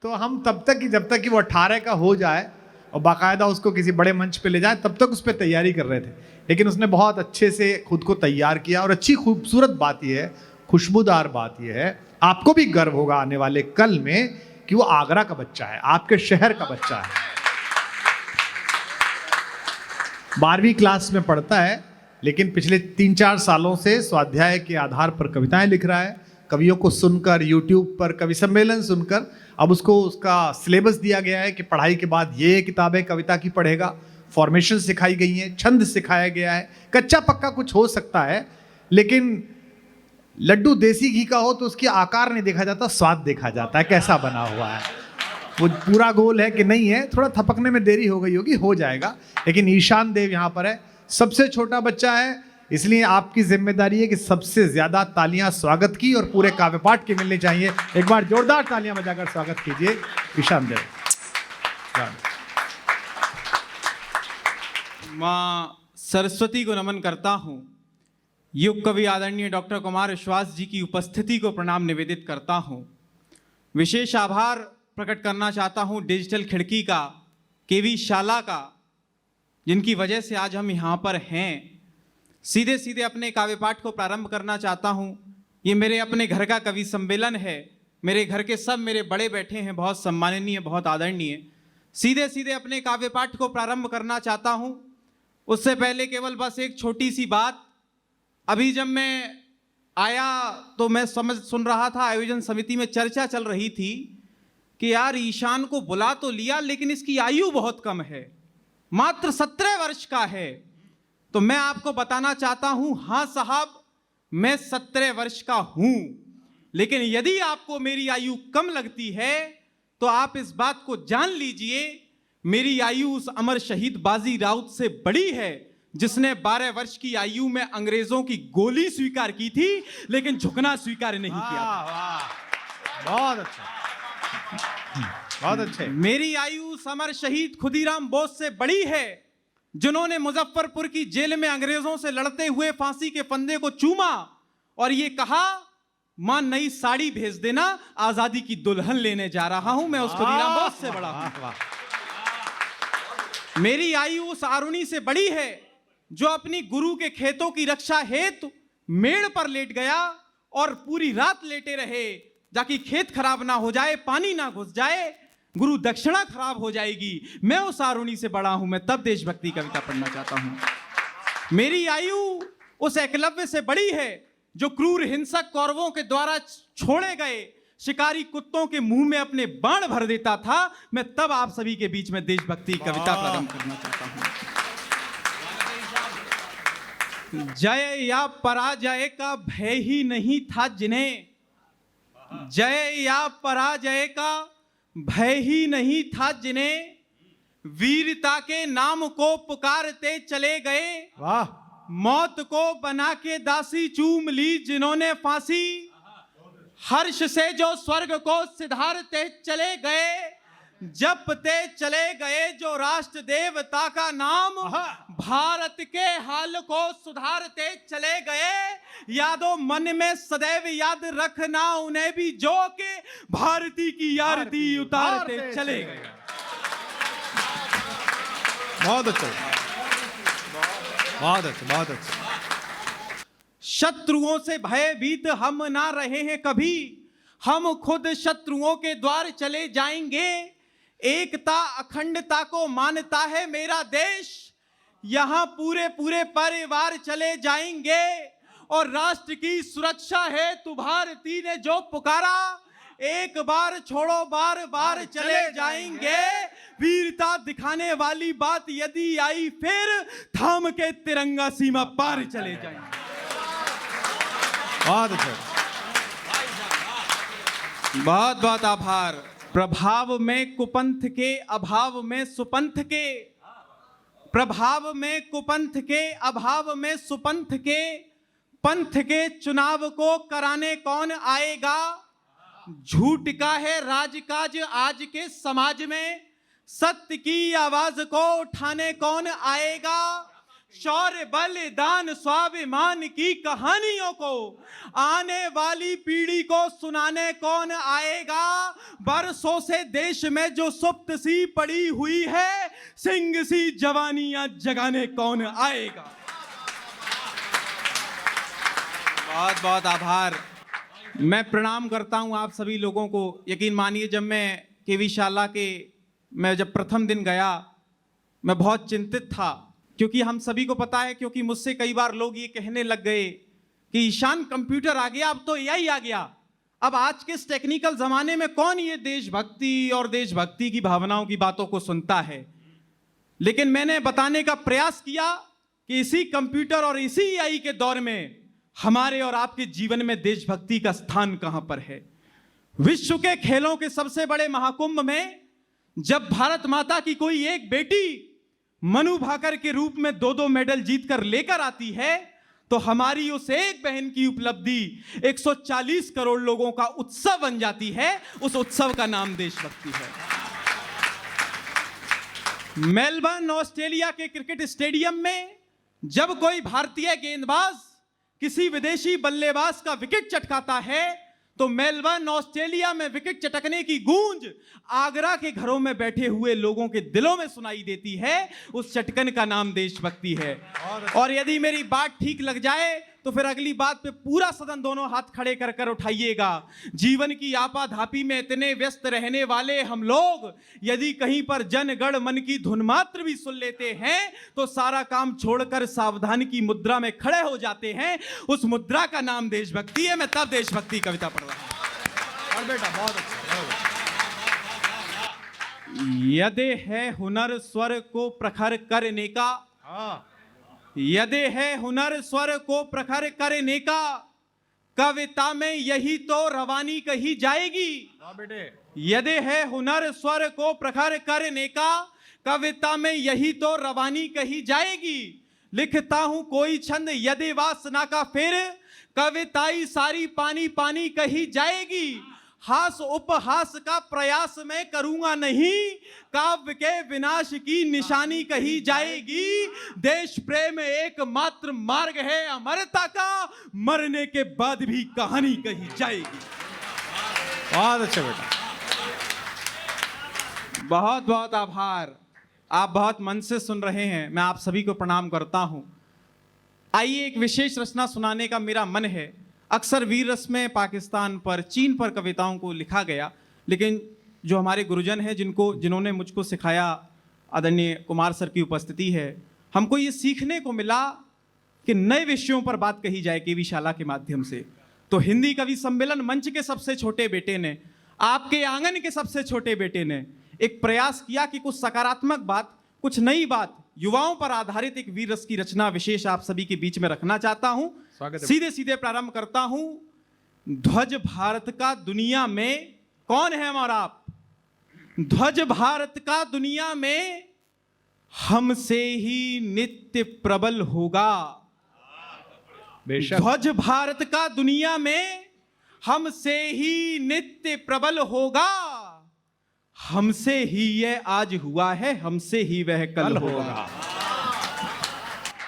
तो हम तब तक कि जब तक कि वो 18 का हो जाए और बाकायदा उसको किसी बड़े मंच पे ले जाए तब तक उस पर तैयारी कर रहे थे। लेकिन उसने बहुत अच्छे से खुद को तैयार किया और अच्छी खूबसूरत बात यह है, खुशबूदार बात यह है, आपको भी गर्व होगा आने वाले कल में कि वो आगरा का बच्चा है, आपके शहर का बच्चा है। 12वीं क्लास में पढ़ता है, लेकिन पिछले 3-4 सालों से स्वाध्याय के आधार पर कविताएं लिख रहा है। कवियों को सुनकर, यूट्यूब पर कवि सम्मेलन सुनकर अब उसको उसका सिलेबस दिया गया है कि पढ़ाई के बाद ये किताबें कविता की पढ़ेगा। फॉर्मेशन सिखाई गई है, छंद सिखाया गया है। कच्चा पक्का कुछ हो सकता है, लेकिन लड्डू देसी घी का हो तो उसकी आकार नहीं देखा जाता, स्वाद देखा जाता है, कैसा बना हुआ है। वो पूरा गोल है कि नहीं है, थोड़ा थपकने में देरी हो गई होगी, हो जाएगा। लेकिन ईशान देव यहाँ पर है, सबसे छोटा बच्चा है, इसलिए आपकी जिम्मेदारी है कि सबसे ज्यादा तालियां स्वागत की और पूरे काव्य पाठ की मिलनी चाहिए। एक बार जोरदार तालियां बजाकर स्वागत कीजिए ईशान देव। माँ सरस्वती को नमन करता हूँ। युग कवि आदरणीय डॉक्टर कुमार विश्वास जी की उपस्थिति को प्रणाम निवेदित करता हूँ। विशेष आभार प्रकट करना चाहता हूँ डिजिटल खिड़की का, केवी शाला का, जिनकी वजह से आज हम यहाँ पर हैं। सीधे सीधे अपने काव्य पाठ को प्रारंभ करना चाहता हूँ। ये मेरे अपने घर का कवि सम्मेलन है। मेरे घर के सब मेरे बड़े बैठे हैं, बहुत सम्माननीय, बहुत आदरणीय। सीधे सीधे अपने काव्य पाठ को प्रारंभ करना चाहता हूँ। उससे पहले केवल बस एक छोटी सी बात। अभी जब मैं आया तो मैं सुन रहा था, आयोजन समिति में चर्चा चल रही थी कि यार ईशान को बुला तो लिया लेकिन इसकी आयु बहुत कम है, मात्र 17 वर्ष का है। तो मैं आपको बताना चाहता हूं, हाँ साहब, मैं 17 वर्ष का हूं, लेकिन यदि आपको मेरी आयु कम लगती है तो आप इस बात को जान लीजिए, मेरी आयु उस अमर शहीद बाजी राउत से बड़ी है जिसने 12 वर्ष की आयु में अंग्रेजों की गोली स्वीकार की थी लेकिन झुकना स्वीकार नहीं किया था। बहुत अच्छा, बहुत अच्छे। मेरी आयु उस अमर शहीद खुदीराम बोस से बड़ी है जिन्होंने मुजफ्फरपुर की जेल में अंग्रेजों से लड़ते हुए फांसी के फंदे को चूमा और ये कहा, मां नई साड़ी भेज देना, आजादी की दुल्हन लेने जा रहा हूं। मैं उस खुदीराम बोस से बड़ा हूं। मेरी आयु उस आरुणी से बड़ी है जो अपनी गुरु के खेतों की रक्षा हेतु मेड़ पर लेट गया और पूरी रात लेटे रहे ताकि खेत खराब ना हो जाए, पानी ना घुस जाए, गुरु दक्षिणा खराब हो जाएगी। मैं उस आरुणी से बड़ा हूं। मैं तब देशभक्ति कविता पढ़ना चाहता हूं। मेरी आयु उस एकलव्य से बड़ी है जो क्रूर हिंसक कौरवों के द्वारा छोड़े गए शिकारी कुत्तों के मुंह में अपने बाण भर देता था। मैं तब आप सभी के बीच में देशभक्ति कविता प्रारंभ करना चाहता हूं। जय या पराजय का भय ही नहीं था जिन्हें, जय या पराजय का भय ही नहीं था जिन्हें, वीरता के नाम को पुकारते चले गए। वाह। मौत को बना के दासी चूम ली जिन्होंने फांसी, हर्ष से जो स्वर्ग को सिधारते चले गए, जपते चले गए जो राष्ट्र देवता का नाम, भारत के हाल को सुधारते चले गए। यादों मन में सदैव याद रखना उन्हें भी जो के भारती की आरती उतारते चले गए। बहुत अच्छा, बहुत अच्छा, बहुत अच्छा। शत्रुओं से भयभीत हम ना रहे हैं कभी, हम खुद शत्रुओं के द्वार चले जाएंगे। एकता अखंडता को मानता है मेरा देश, यहां पूरे पूरे परिवार चले जाएंगे। और राष्ट्र की सुरक्षा है तू भारती ने जो पुकारा, एक बार छोड़ो बार बार चले जाएंगे। वीरता दिखाने वाली बात यदि आई फिर थाम के तिरंगा सीमा पार चले जाएंगे। बहुत अच्छा, बहुत बहुत आभार। प्रभाव में कुपंथ के, अभाव में सुपंथ के, प्रभाव में कुपंथ के, अभाव में सुपंथ के, पंथ के चुनाव को कराने कौन आएगा। झूठ का है राजकाज आज के समाज में, सत्य की आवाज को उठाने कौन आएगा। शौर्य बलिदान स्वाभिमान की कहानियों को आने वाली पीढ़ी को सुनाने कौन आएगा? बरसों से देश में जो सुप्त सी पड़ी हुई है, सिंह सी जवानियां जगाने कौन आएगा? बहुत बहुत आभार। मैं प्रणाम करता हूं आप सभी लोगों को। यकीन मानिए, जब मैं केवी शाला के मैं जब प्रथम दिन गया, मैं बहुत चिंतित था, क्योंकि हम सभी को पता है, क्योंकि मुझसे कई बार लोग ये कहने लग गए कि ईशान कंप्यूटर आ गया, अब तो एआई आ गया, अब आज के इस टेक्निकल जमाने में कौन ये देशभक्ति और देशभक्ति की भावनाओं की बातों को सुनता है। लेकिन मैंने बताने का प्रयास किया कि इसी कंप्यूटर और इसी एआई के दौर में हमारे और आपके जीवन में देशभक्ति का स्थान कहां पर है। विश्व के खेलों के सबसे बड़े महाकुंभ में जब भारत माता की कोई एक बेटी मनु भाकर के रूप में 2-2 मेडल जीतकर लेकर आती है, तो हमारी उस एक बहन की उपलब्धि 140 करोड़ लोगों का उत्सव बन जाती है। उस उत्सव का नाम देशभक्ति है। मेलबर्न ऑस्ट्रेलिया के क्रिकेट स्टेडियम में जब कोई भारतीय गेंदबाज किसी विदेशी बल्लेबाज का विकेट चटकाता है, तो मेलबर्न ऑस्ट्रेलिया में विकेट चटकने की गूंज आगरा के घरों में बैठे हुए लोगों के दिलों में सुनाई देती है। उस चटकन का नाम देशभक्ति है। और यदि मेरी बात ठीक लग जाए तो फिर अगली बात पे पूरा सदन दोनों हाथ खड़े कर कर उठाइएगा। जीवन की आपाधापी में इतने व्यस्त रहने वाले हम लोग यदि कहीं पर जन गण मन की धुन मात्र भी सुन लेते हैं तो सारा काम छोड़कर सावधान की मुद्रा में खड़े हो जाते हैं। उस मुद्रा का नाम देशभक्ति है। मैं तब देशभक्ति कविता पढ़ रहा हूं। और बेटा बहुत अच्छा। यदि है हुनर स्वर को प्रखर करने का, यदि है हुनर स्वर को प्रखर करने का, कविता में यही तो रवानी कही जाएगी। यदि है हुनर स्वर को प्रखर करने का, कविता में यही तो रवानी कही जाएगी। लिखता हूं कोई छंद यदि वासना का, फिर कविताई सारी पानी पानी कही जाएगी। हास उपहास का प्रयास मैं करूंगा नहीं, काव्य के विनाश की निशानी कही जाएगी। देश प्रेम एकमात्र मार्ग है अमरता का, मरने के बाद भी कहानी कही जाएगी। बहुत अच्छा बेटा, बहुत बहुत आभार। आप बहुत मन से सुन रहे हैं। मैं आप सभी को प्रणाम करता हूं। आइए, एक विशेष रचना सुनाने का मेरा मन है। अक्सर वीर रस में पाकिस्तान पर, चीन पर कविताओं को लिखा गया, लेकिन जो हमारे गुरुजन हैं जिन्होंने मुझको सिखाया, आदरणीय कुमार सर की उपस्थिति है, हमको ये सीखने को मिला कि नए विषयों पर बात कही जाए केवी शाला के माध्यम से। तो हिंदी कवि सम्मेलन मंच के सबसे छोटे बेटे ने, आपके आंगन के सबसे छोटे बेटे ने एक प्रयास किया कि कुछ सकारात्मक बात, कुछ नई बात, युवाओं पर आधारित एक वीर रस की रचना विशेष आप सभी के बीच में रखना चाहता हूं। सीधे सीधे प्रारंभ करता हूं। ध्वज भारत का दुनिया में कौन है और आप? ध्वज भारत का दुनिया में हमसे ही नित्य प्रबल होगा। ध्वज भारत का दुनिया में हमसे ही नित्य प्रबल होगा। हमसे ही यह आज हुआ है, हमसे ही वह कल होगा।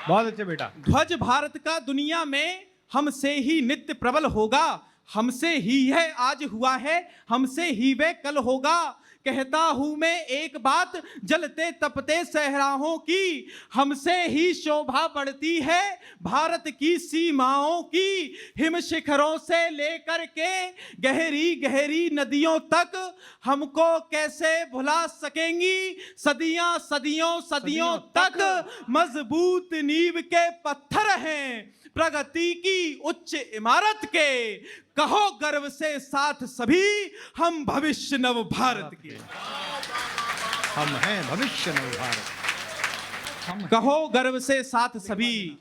बहुत अच्छे बेटा। ध्वज भारत का दुनिया में हमसे ही नित्य प्रबल होगा। हमसे ही यह आज हुआ है, हमसे ही वह कल होगा। कहता हूं मैं एक बात जलते तपते सहराओं की, हमसे ही शोभा बढ़ती है भारत की सीमाओं की। हिम शिखरों से लेकर के गहरी गहरी नदियों तक हमको कैसे भुला सकेंगी। सदियां सदियों सदियों तक मजबूत नींव के पत्थर हैं प्रगति की उच्च इमारत के। कहो गर्व से साथ सभी, हम भविष्य नव भारत के। हम हैं भविष्य नव भारत। कहो गर्व से साथ सभी,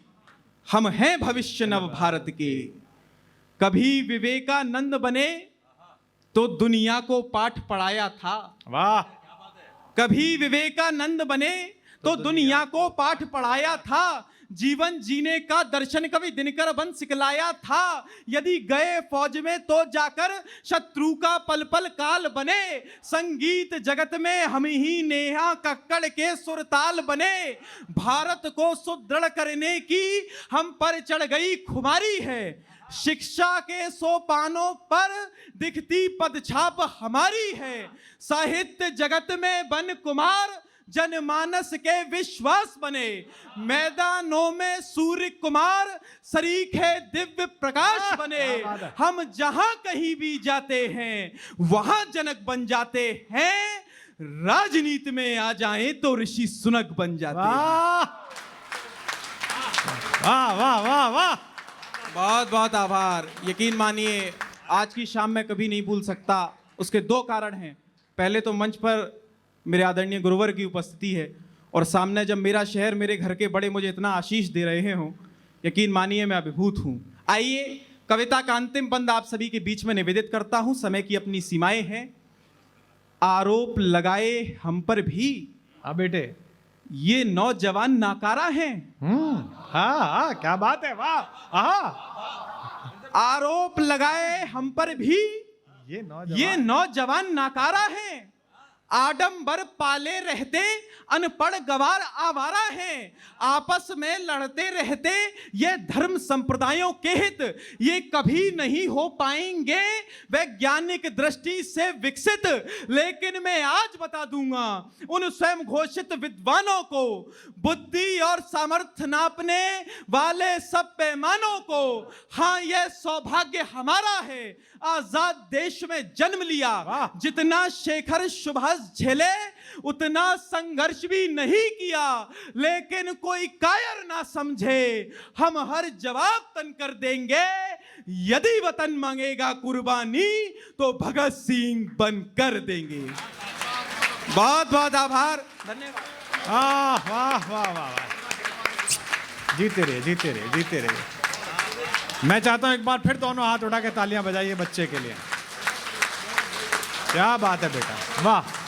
हम हैं भविष्य नव भारत के। कभी विवेकानंद बने तो दुनिया को पाठ पढ़ाया था। वाह। कभी विवेकानंद बने तो दुनिया को पाठ पढ़ाया था, जीवन जीने का दर्शन कवि दिनकर बंद सिखलाया था। यदि गए फौज में तो जाकर शत्रु का पल पल काल बने, संगीत जगत में हम ही नेहा कक्कड़ के सुरताल बने। भारत को सुदृढ़ करने की हम पर चढ़ गई खुमारी है, शिक्षा के सोपानों पर दिखती पदछाप हमारी है। साहित्य जगत में बन कुमार, जनमानस के विश्वास बने। मैदानों में सूर्य कुमार, शरीक है दिव्य प्रकाश बने। हम जहां कहीं भी जाते हैं वहां जनक बन जाते हैं, राजनीति में आ जाएं तो ऋषि सुनक बन जाते हैं। वाह वाह वाह वाह, बहुत बहुत आभार। यकीन मानिए आज की शाम मैं कभी नहीं भूल सकता। उसके दो कारण हैं। पहले तो मंच पर मेरे आदरणीय गुरुवर की उपस्थिति है, और सामने जब मेरा शहर, मेरे घर के बड़े मुझे इतना आशीष दे रहे हों, यकीन मानिए मैं अभिभूत हूँ। आइए कविता का अंतिम बंद आप सभी के बीच में निवेदित करता हूँ। समय की अपनी सीमाएं हैं। आरोप लगाए हम पर भी, हाँ बेटे, ये नौजवान नाकारा हैं। हाँ हाँ, क्या बात है, वाह। हाँ, आरोप लगाए हम पर भी, ये नौजवान नाकारा हैं। आडंबर पाले रहते अनपढ़ गवार आवारा हैं। आपस में लड़ते रहते ये धर्म संप्रदायों के हित, ये कभी नहीं हो पाएंगे वैज्ञानिक दृष्टि से विकसित। लेकिन मैं आज बता दूंगा उन स्वयं घोषित विद्वानों को, बुद्धि और सामर्थ्य नापने वाले सब पैमानों को, हाँ यह सौभाग्य हमारा है आजाद देश में जन्म लिया। जितना शेखर सुभाष झेले उतना संघर्ष भी नहीं किया, लेकिन कोई कायर ना समझे हम हर जवाब तन कर देंगे। यदि वतन मांगेगा कुर्बानी तो भगत सिंह बन कर देंगे। बहुत बहुत आभार, धन्यवाद। वाह वाह वाह वाह, जीते रहे जीते रहे जीते रहे। मैं चाहता हूं एक बार फिर दोनों हाथ उठा के तालियां बजाइए बच्चे के लिए। क्या बात है बेटा, वाह।